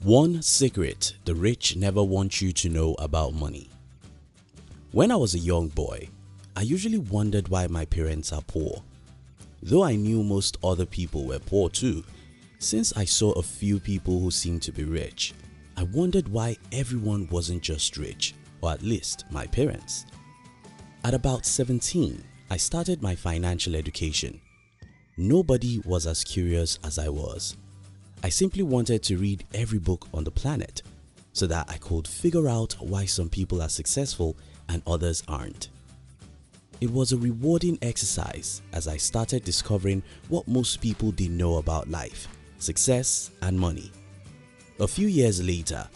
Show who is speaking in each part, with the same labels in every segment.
Speaker 1: One secret the rich never want you to know about money. When I was a young boy, I usually wondered why my parents are poor. Though I knew most other people were poor too, since I saw a few people who seemed to be rich, I wondered why everyone wasn't just rich, or at least my parents. At about 17, I started my financial education. Nobody was as curious as I was. I simply wanted to read every book on the planet so that I could figure out why some people are successful and others aren't. It was a rewarding exercise as I started discovering what most people didn't know about life, success and money. A few years later,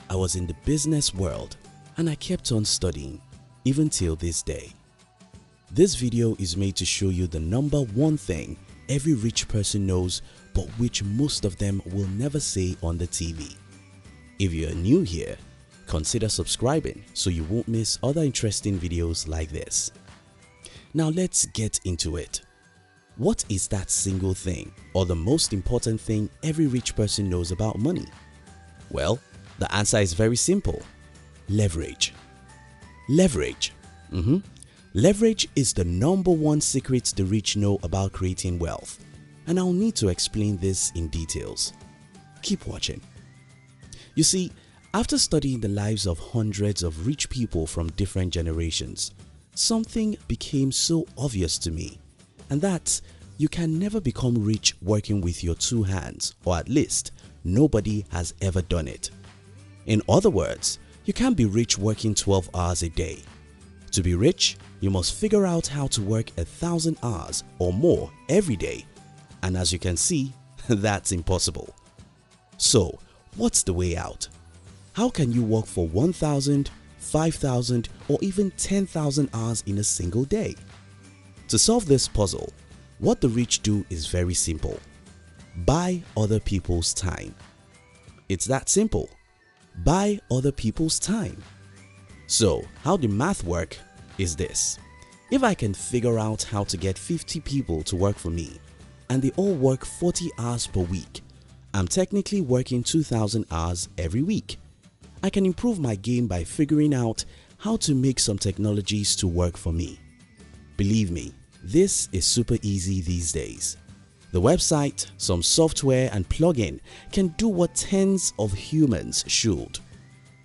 Speaker 1: I was in the business world and I kept on studying, even till this day. This video is made to show you the number one thing every rich person knows but which most of them will never say on the TV. If you're new here, consider subscribing so you won't miss other interesting videos like this. Now let's get into it. What is that single thing or the most important thing every rich person knows about money? Well, the answer is very simple. Leverage. Leverage. Leverage is the number one secret the rich know about creating wealth, and I'll need to explain this in details. Keep watching. You see, after studying the lives of hundreds of rich people from different generations, something became so obvious to me, and that's you can never become rich working with your two hands, or at least nobody has ever done it. In other words, you can't be rich working 12 hours a day. To be rich, you must figure out how to work 1,000 hours or more every day, and as you can see, that's impossible. So, what's the way out? How can you work for 1,000, 5,000 or even 10,000 hours in a single day? To solve this puzzle, what the rich do is very simple. Buy other people's time. It's that simple. Buy other people's time. So, how the math work is this. If I can figure out how to get 50 people to work for me and they all work 40 hours per week, I'm technically working 2,000 hours every week. I can improve my game by figuring out how to make some technologies to work for me. Believe me, this is super easy these days. The website, some software and plugin can do what tens of humans should.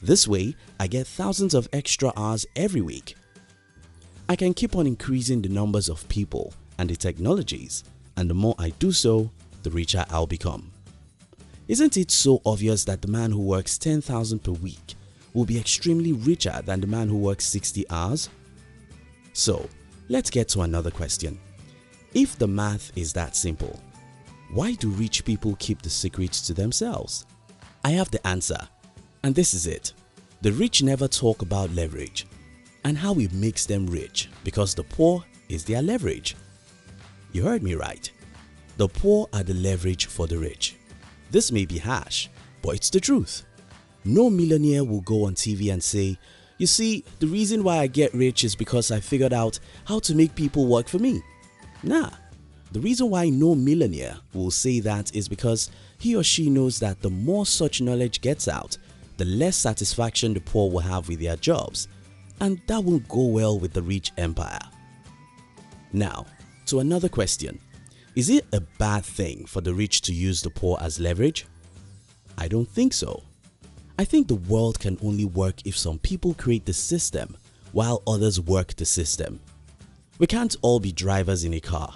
Speaker 1: This way, I get thousands of extra hours every week. I can keep on increasing the numbers of people and the technologies, and the more I do so, the richer I'll become. Isn't it so obvious that the man who works 10,000 per week will be extremely richer than the man who works 60 hours? So, let's get to another question. If the math is that simple, why do rich people keep the secrets to themselves? I have the answer, and this is it. The rich never talk about leverage and how it makes them rich because the poor is their leverage. You heard me right. The poor are the leverage for the rich. This may be harsh, but it's the truth. No millionaire will go on TV and say, "You see, the reason why I get rich is because I figured out how to make people work for me." Nah, the reason why no millionaire will say that is because he or she knows that the more such knowledge gets out, the less satisfaction the poor will have with their jobs, and that won't go well with the rich empire. Now, to another question. Is it a bad thing for the rich to use the poor as leverage? I don't think so. I think the world can only work if some people create the system while others work the system. We can't all be drivers in a car.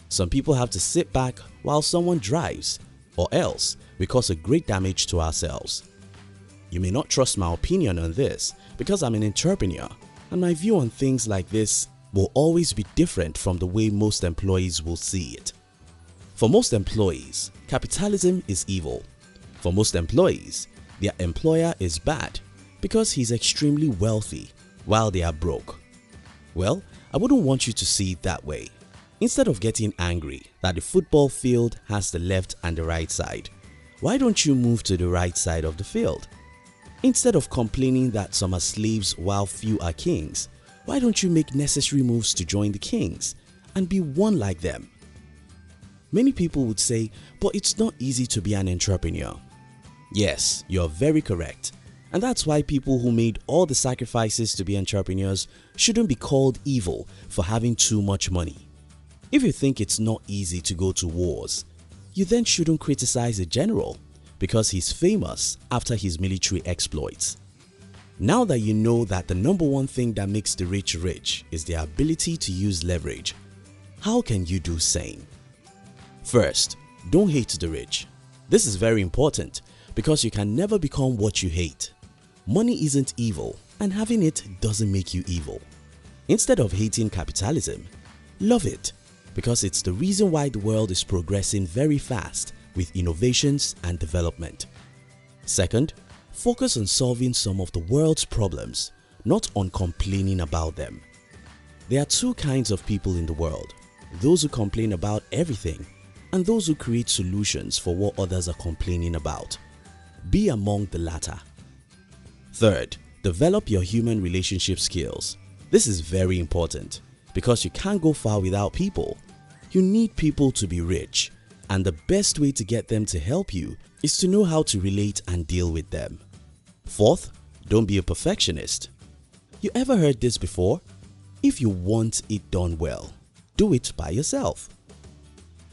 Speaker 1: Some people have to sit back while someone drives, or else we cause a great damage to ourselves. You may not trust my opinion on this because I'm an entrepreneur, and my view on things like this will always be different from the way most employees will see it. For most employees, capitalism is evil. For most employees, their employer is bad because he's extremely wealthy while they are broke. Well, I wouldn't want you to see it that way. Instead of getting angry that the football field has the left and the right side, why don't you move to the right side of the field? Instead of complaining that some are slaves while few are kings, why don't you make necessary moves to join the kings and be one like them? Many people would say, but it's not easy to be an entrepreneur. Yes, you're very correct. And that's why people who made all the sacrifices to be entrepreneurs shouldn't be called evil for having too much money. If you think it's not easy to go to wars, you then shouldn't criticize a general because he's famous after his military exploits. Now that you know that the number one thing that makes the rich rich is their ability to use leverage, how can you do same? First, don't hate the rich. This is very important because you can never become what you hate. Money isn't evil and having it doesn't make you evil. Instead of hating capitalism, love it because it's the reason why the world is progressing very fast with innovations and development. Second, focus on solving some of the world's problems, not on complaining about them. There are two kinds of people in the world, those who complain about everything and those who create solutions for what others are complaining about. Be among the latter. Third, develop your human relationship skills. This is very important because you can't go far without people. You need people to be rich, and the best way to get them to help you is to know how to relate and deal with them. Fourth, don't be a perfectionist. You ever heard this before? If you want it done well, do it by yourself.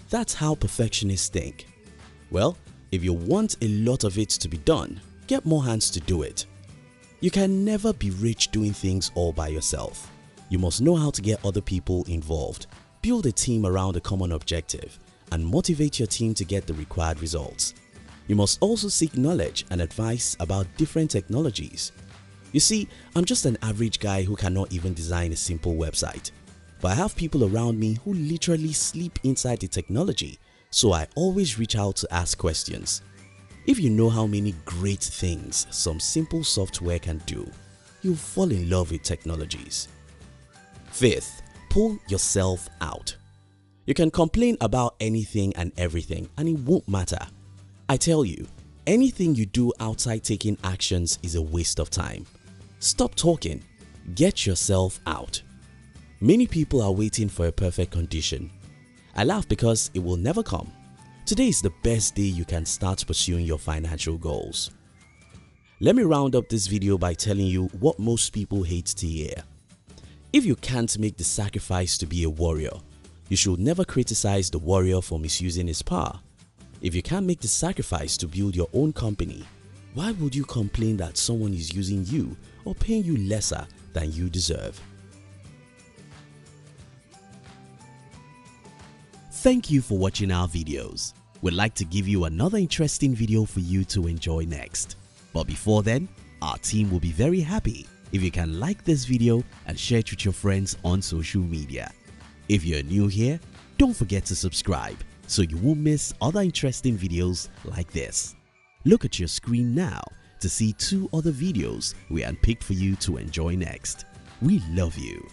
Speaker 1: That's how perfectionists think. Well, if you want a lot of it to be done, get more hands to do it. You can never be rich doing things all by yourself. You must know how to get other people involved, build a team around a common objective, and motivate your team to get the required results. You must also seek knowledge and advice about different technologies. You see, I'm just an average guy who cannot even design a simple website. But I have people around me who literally sleep inside the technology, so I always reach out to ask questions. If you know how many great things some simple software can do, you'll fall in love with technologies. Fifth, pull yourself out. You can complain about anything and everything and it won't matter. I tell you, anything you do outside taking actions is a waste of time. Stop talking, get yourself out. Many people are waiting for a perfect condition. I laugh because it will never come. Today is the best day you can start pursuing your financial goals. Let me round up this video by telling you what most people hate to hear. If you can't make the sacrifice to be a warrior, you should never criticize the warrior for misusing his power. If you can't make the sacrifice to build your own company, why would you complain that someone is using you or paying you lesser than you deserve? Thank you for watching our videos. We'd like to give you another interesting video for you to enjoy next. But before then, our team will be very happy if you can like this video and share it with your friends on social media. If you're new here, don't forget to subscribe so you won't miss other interesting videos like this. Look at your screen now to see 2 other videos we handpicked for you to enjoy next. We love you.